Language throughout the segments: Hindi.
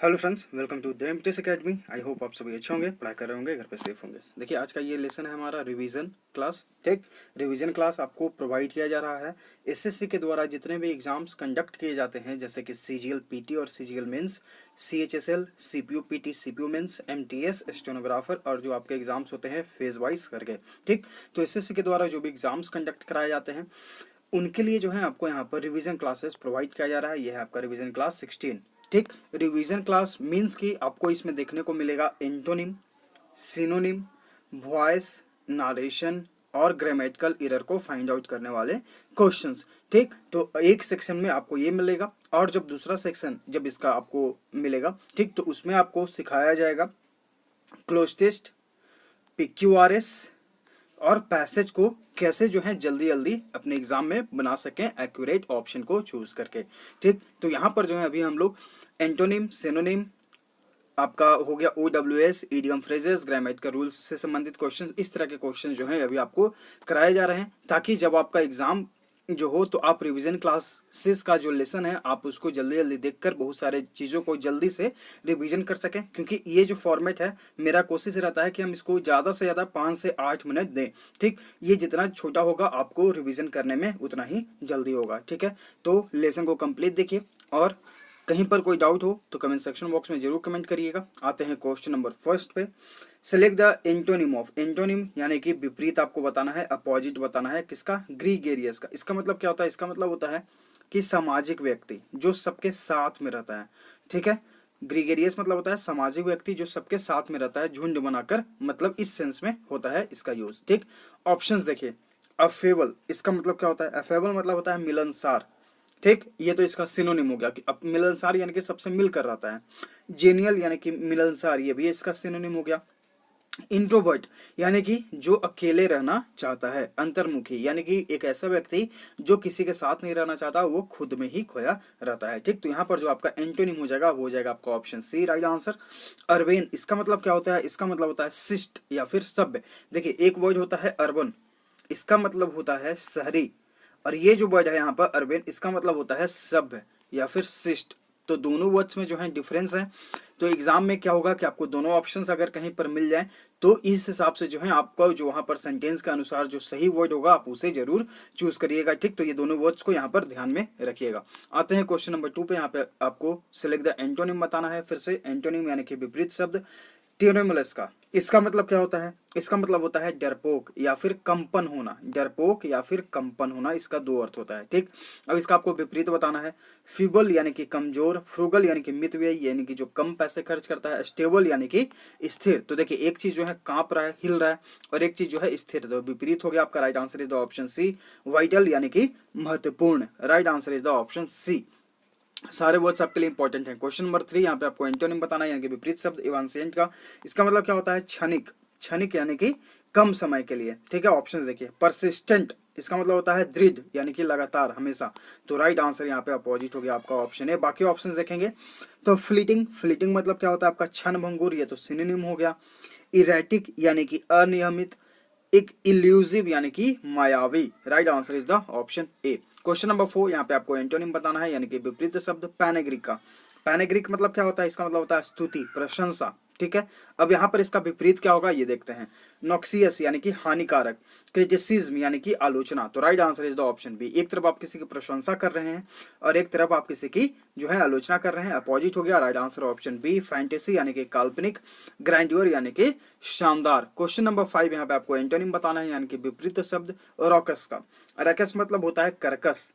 Hello friends, welcome to the MTS academy. I hope आप सभी अच्छे होंगे, पढ़ाई कर रहे होंगे, घर पे सेफ होंगे। देखिए, आज का ये लेसन है हमारा रिवीजन क्लास। ठीक, रिवीजन क्लास आपको प्रोवाइड किया जा रहा है एसएससी के द्वारा। जितने भी एग्जाम्स कंडक्ट किए जाते हैं, जैसे कि सीजीएल पीटी और CGL mains, CHSL, CPU PT, CPU mains, MTS, stenographer, और जो आपके एग्जाम्स होते हैं फेज वाइज करके। ठीक, तो एसएससी के द्वारा जो भी एग्जाम्स कंडक्ट कराए जाते हैं उनके लिए जो है आपको यहाँ पर रिवीजन क्लासेस प्रोवाइड किया जा रहा है। यह है आपका रिवीजन क्लास 16। ठीक, रिवीजन क्लास मींस कि आपको इसमें देखने को मिलेगा एंटोनिम, सिनोनिम, वॉइस, नारेशन और ग्रामेटिकल एरर को फाइंड आउट करने वाले क्वेश्चंस। ठीक, तो एक सेक्शन में आपको ये मिलेगा, और जब दूसरा सेक्शन जब इसका आपको मिलेगा, ठीक, तो उसमें आपको सिखाया जाएगा क्लोज टेस्ट, PQRS और पैसेज को कैसे जो है जल्दी जल्दी अपने एग्जाम में बना सकें एक्यूरेट ऑप्शन को चूज करके। ठीक, तो यहाँ पर जो है अभी हम लोग एंटोनिम, सिनोनिम, आपका हो गया OWS, idiom phrases, grammatical rules से संबंधित क्वेश्चन, इस तरह के क्वेश्चन जो है अभी आपको कराए जा रहे हैं, ताकि जब आपका एग्जाम जो हो तो आप रिवीजन क्लासेस का जो लेसन है आप उसको जल्दी जल्दी देखकर बहुत सारे चीज़ों को जल्दी से रिवीजन कर सकें। क्योंकि ये जो फॉर्मेट है, मेरा कोशिश रहता है कि हम इसको ज़्यादा से ज़्यादा 5 से 8 मिनट दें। ठीक, ये जितना छोटा होगा आपको रिवीजन करने में उतना ही जल्दी होगा। ठीक है, तो लेसन को कंप्लीट देखिए, और कहीं पर कोई डाउट हो तो कमेंट सेक्शन बॉक्स में जरूर कमेंट करिएगा। आते हैं क्वेश्चन नंबर फर्स्ट पे। Select the antonym of, antonym यानी कि विपरीत आपको बताना है, अपोजिट बताना है किसका, ग्रीगेरियस का। इसका मतलब क्या होता है? इसका मतलब होता है कि सामाजिक व्यक्ति जो सबके साथ में रहता है। ठीक है, ग्रीगेरियस मतलब होता है सामाजिक व्यक्ति जो सबके साथ में रहता है, झुंड बनाकर, मतलब इस सेंस में होता है इसका यूज। ठीक, ऑप्शंस देखिए। अफेबल, इसका मतलब क्या होता है? अफेबल मतलब होता है मिलनसार। ठीक, ये तो इसका सिनोनिम हो गया कि अब मिलनसार यानी कि सबसे मिलकर रहता है। जेनियल यानी कि मिलनसार, ये भी इसका सिनोनिम हो गया। इंट्रोवर्ट यानी कि जो अकेले रहना चाहता है। अंतर्मुखी यानी कि एक ऐसा व्यक्ति जो किसी के साथ नहीं रहना चाहता, वो खुद में ही खोया रहता है। ठीक, तो यहाँ पर जो आपका एंटोनिम हो जाएगा वो हो जाएगा आपका option C, right answer. Urbane, इसका मतलब क्या होता है? इसका मतलब होता है शिष्ट या फिर सभ्य। देखिए, एक वर्ड होता है अर्बन, इसका मतलब होता है शहरी, और ये जो वर्ड है यहाँ पर अर्बन, इसका मतलब होता है सभ्य या फिर शिष्ट। तो दोनों वर्ड्स में जो है डिफरेंस है। तो एग्जाम में क्या होगा कि आपको दोनों ऑप्शंस अगर कहीं पर मिल जाए तो इस हिसाब से जो है आपको जो वहां पर सेंटेंस के अनुसार जो सही वर्ड होगा आप उसे जरूर चूज करिएगा। ठीक, तो ये दोनों वर्ड्स को यहाँ पर ध्यान में रखिएगा। आते हैं क्वेश्चन नंबर 2 पे। यहाँ पे आपको सिलेक्ट द एंटोनिम बताना है। फिर से एंटोनिम यानी कि विपरीत शब्द। ट्यूरेमुलस का इसका मतलब क्या होता है? इसका मतलब होता है डरपोक या फिर कंपन होना। डरपोक या फिर कंपन होना, इसका दो अर्थ होता है। ठीक, अब इसका आपको विपरीत बताना है। फीबल यानी कि कमजोर, फ्रूगल यानी कि मितव्ययी यानी कि जो कम पैसे खर्च करता है, स्टेबल यानी कि स्थिर। तो देखिए, एक चीज जो है कांप रहा है, हिल रहा है, और एक चीज जो है स्थिर। तो विपरीत हो गया आपका। Right answer is the option C. Vital यानी कि महत्वपूर्ण। Right answer is the option C. सारे वर्ड्स आपके लिए इंपॉर्टेंट हैं। क्वेश्चन नंबर 3, यहाँ पे आपको एंटोनिम बताना है यानी कि विपरीत शब्द एवांशिएंट का। इसका मतलब क्या होता है? क्षणिक। क्षणिक यानी कि कम समय के लिए। ठीक है, ऑप्शंस देखिए। परसिस्टेंट, इसका मतलब होता है दृढ़ यानी कि लगातार, हमेशा। तो राइट आंसर यहाँ पे अपोजिट हो गया आपका ऑप्शन है। बाकी ऑप्शंस देखेंगे तो फ्लीटिंग, फ्लीटिंग मतलब क्या होता है आपका? क्षण भंगुर, ये तो सिनोनिम हो गया। इरेटिक यानी कि अनियमित। एक इल्यूसिव यानी कि मायावी। Right answer is the option A. Question number 4, यहाँ पे आपको एंटोनिम बताना है यानी कि विपरीत शब्द पैनेग्रिक का। पैनेग्रिक मतलब क्या होता है? इसका मतलब होता है स्तुति, प्रशंसा। ठीक है, अब यहाँ पर इसका विपरीत क्या होगा ये देखते हैं। नॉक्सियस यानी कि हानिकारक। क्रिटिसिज्म यानी कि आलोचना। तो right answer is the option B. एक तरफ आप किसी की प्रशंसा कर रहे हैं और एक तरफ आप किसी की जो है आलोचना कर रहे हैं, अपोजिट हो गया। Right answer option B. Fantasy यानी कि काल्पनिक। ग्रैंड्योर यानी कि शानदार। क्वेश्चन नंबर 5, यहाँ पे आपको एंटोनिम बताना है यानी कि विपरीत शब्द रॉकस का। रॉकस मतलब होता है कर्कश।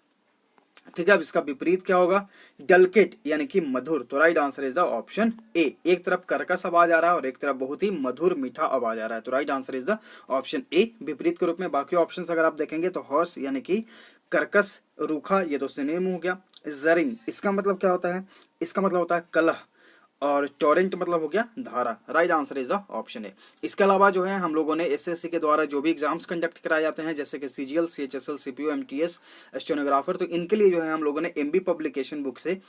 ठीक है, अब इसका विपरीत क्या होगा? डलकेट यानी कि मधुर। तो right answer is the option ए। एक तरफ कर्कश आवाज आ रहा है और एक तरफ बहुत ही मधुर मीठा आवाज आ रहा है। तो right answer is the option ए, विपरीत के रूप में। बाकी ऑप्शंस अगर आप देखेंगे तो हॉर्स यानी कि कर्कश, रूखा, ये तो सिनोनिम हो गया। जरिंग, इसका मतलब क्या होता है? इसका मतलब होता है कलह, और टोरेंट मतलब हो गया धारा। Right answer is the option ए। इसके अलावा जो है हम लोगों ने एसएससी के द्वारा जो भी एग्जाम्स कंडक्ट कराए जाते हैं, जैसे कि CGL, CHSL, CPU, MTS, stenographer, तो इनके लिए जो है हम लोगों ने एमबी पब्लिकेशन बुक से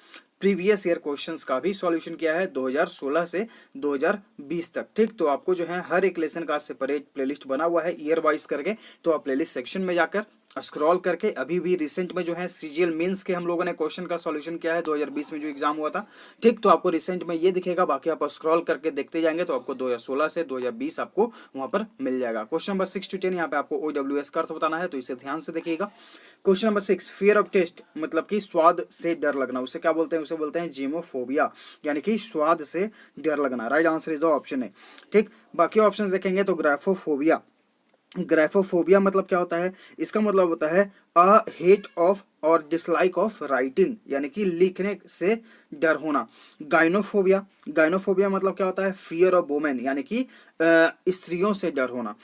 प्रीवियस ईयर क्वेश्चंस का भी सॉल्यूशन किया है 2016 से 2020 तक। ठीक, तो आपको जो है हर एक लेसन का सेपरेट प्लेलिस्ट बना हुआ है ईयर वाइज करके। तो आप प्लेलिस्ट सेक्शन में जाकर स्क्रॉल करके अभी भी रिसेंट में जो है सीजीएल मेंस के हम लोगों ने क्वेश्चन का सॉल्यूशन किया है 2020 में जो एग्जाम हुआ था, ठीक। तो आपको रिसेंट में ये दिखेगा, बाकी आप स्क्रॉल करके देखते जाएंगे तो आपको 2016 से 2020 आपको वहां पर मिल जाएगा। क्वेश्चन नंबर 6 to 10 यहाँ पे आपको OWS का अर्थ बताना है, तो इसे ध्यान से देखिएगा। Question number 6, fear of taste मतलब कि स्वाद से डर लगना, उसे क्या बोलते हैं? उसे बोलते हैं जीमोफोबिया, यानी कि स्वाद से डर लगना। Right answer is the option है, ठीक। बाकी ऑप्शन देखेंगे तो ग्राफोफोबिया, ग्राफोफोबिया मतलब क्या होता है? इसका मतलब होता है अ हेट ऑफ और डिसलाइक ऑफ राइटिंग, यानी कि लिखने से डर होना। गाइनोफोबिया, गाइनोफोबिया मतलब क्या होता है? फियर ऑफ वुमेन, यानी कि स्त्रियों से डर होना।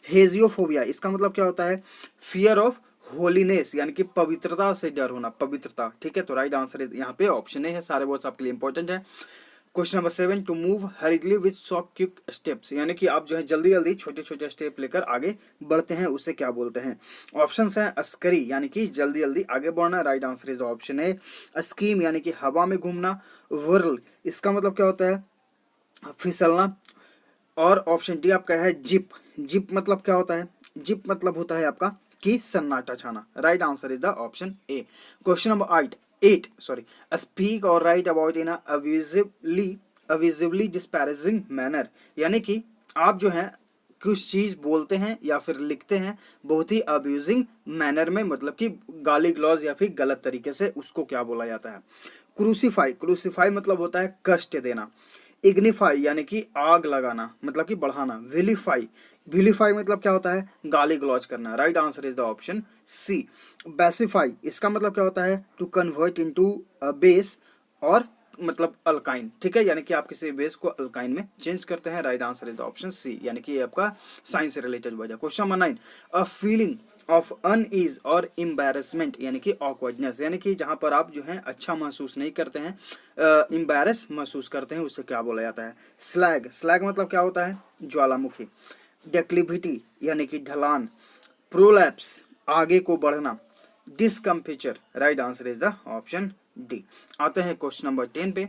हेजियोफोबिया, इसका मतलब क्या होता है? फियर ऑफ होलीनेस, यानी कि पवित्रता से डर होना, पवित्रता, ठीक है। तो राइट आंसर यहाँ पे ऑप्शन ए है, सारे वर्ड्स आपके लिए इंपॉर्टेंट है। Question number 7, to move hurriedly with soft quick steps, यानी कि आप जो है जल्दी जल्दी छोटे छोटे स्टेप लेकर आगे बढ़ते हैं, उसे क्या बोलते हैं? ऑप्शन है अस्करी, यानी कि जल्दी जल्दी आगे बढ़ना। राइट आंसर इज ऑप्शन है स्कीम, यानी कि हवा में घूमना। वर्ल, इसका मतलब क्या होता है? फिसलना। और ऑप्शन डी आपका है जिप, जिप मतलब क्या होता है? जिप मतलब होता है आपका कि सन्नाटा छाना। Right answer is the option A. Question number 8 sorry, speak और write about in a visibly disparaging manner, यानी कि आप जो है कुछ चीज बोलते हैं या फिर लिखते हैं बहुत ही अब्यूजिंग मैनर में, मतलब कि गाली ग्लॉज या फिर गलत तरीके से, उसको क्या बोला जाता है? क्रूसीफाई, क्रूसीफाई मतलब होता है कष्ट देना। इग्निफाई यानी कि आग लगाना, मतलब कि बढ़ाना। विलीफाई, विलीफाई मतलब क्या होता है? गाली गलौज करना। Right answer is the option C. Basify, इसका मतलब क्या होता है? To convert into a base और मतलब अल्काइन, ठीक है, यानी कि आप किसी बेस को अल्काइन में चेंज करते हैं। Right answer is the option C, यानी कि ये आपका साइंस से रिलेटेड वजह। Question number 9, a feeling of unease और एम्बैरेसमेंट, यानी कि ऑकवर्डनेस, यानी कि जहां पर आप जो है अच्छा महसूस नहीं करते हैं, एम्बैरेस महसूस करते हैं, उसे क्या बोला जाता है? स्लैग, स्लैग मतलब क्या होता है? ज्वालामुखी। डेक्लिविटी यानी कि ढलान। प्रोलैप्स, आगे को बढ़ना। Discomfiture, right answer is the option D. आते हैं क्वेश्चन नंबर 10 पे।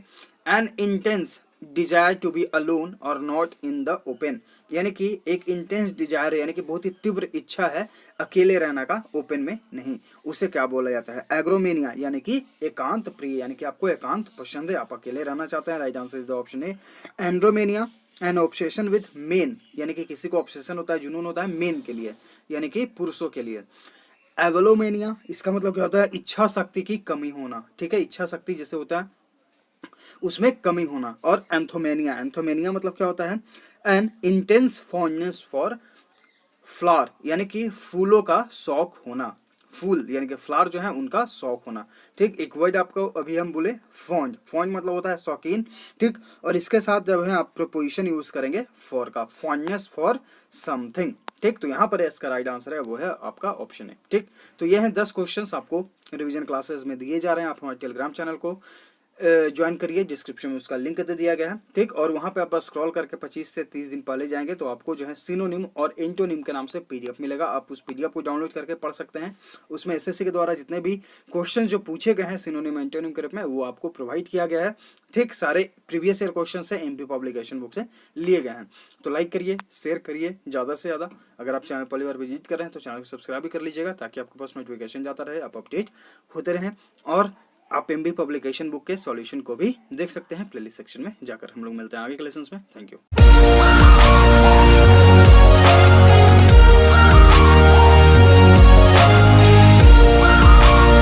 An intense desire to be alone और नॉट इन द ओपन, यानी कि एक इंटेंस डिजायर यानी कि बहुत ही तीव्र इच्छा है अकेले रहना का, ओपन में नहीं, उसे क्या बोला जाता है? एग्रोमेनिया, यानी कि एकांत प्रिय, यानी कि आपको एकांत पसंद है, आप अकेले रहना चाहते हैं। Right answer is the option A andromania. An obsession with men, यानी कि किसी को ऑब्सेशन होता है, जुनून होता है मेन के लिए, यानी कि पुरुषों के लिए। एवलोमेनिया, इसका मतलब क्या होता है? इच्छा शक्ति की कमी होना, ठीक है, इच्छा शक्ति जैसे होता है उसमें कमी होना। और एंथोमेनिया, एंथोमेनिया मतलब क्या होता है? N intense fondness for flower, यानी कि फूलों का शौक होना। फूल यानी कि फ्लावर जो है उनका शौक होना, ठीक। एक वर्ड आपको अभी हम बोले फॉन्ड, फॉन्ड मतलब होता है शौकीन, ठीक। और इसके साथ जब है आप प्रोपोजिशन यूज करेंगे फॉर का, फॉन्डनेस फॉर समथिंग, ठीक। तो यहाँ पर इसका राइट आंसर है वो है आपका ऑप्शन है, ठीक। तो ये है 10 क्वेश्चंस आपको रिवीजन क्लासेस में दिए जा रहे हैं। आप हमारे टेलीग्राम चैनल को ज्वाइन करिए, डिस्क्रिप्शन में उसका लिंक दे दिया गया है, ठीक। और वहां पे आप स्क्रॉल करके 25 से 30 दिन पहले जाएंगे तो आपको जो है सिनोनिम और एंटोनिम के नाम से पीडीएफ मिलेगा। आप उस पीडीएफ को डाउनलोड करके पढ़ सकते हैं। उसमें एसएससी के द्वारा जितने भी क्वेश्चन जो पूछे गए हैं सिनोनिम एंटोनिम के रूप में, वो आपको प्रोवाइड किया गया है, ठीक। सारे प्रीवियस ईयर क्वेश्चन से एमपी पब्लिकेशन बुक से लिए गए हैं। तो लाइक करिए, शेयर करिए ज़्यादा से ज़्यादा। अगर आप चैनल पहली बार विजिट कर रहे हैं तो चैनल को सब्सक्राइब भी कर लीजिएगा, ताकि आपके पास नोटिफिकेशन जाता रहे, आप अपडेट होते रहें। और आप एमबी पब्लिकेशन बुक के सॉल्यूशन को भी देख सकते हैं प्लेलिस्ट सेक्शन में जाकर। हम लोग मिलते हैं आगे के लेसन्स में। Thank you.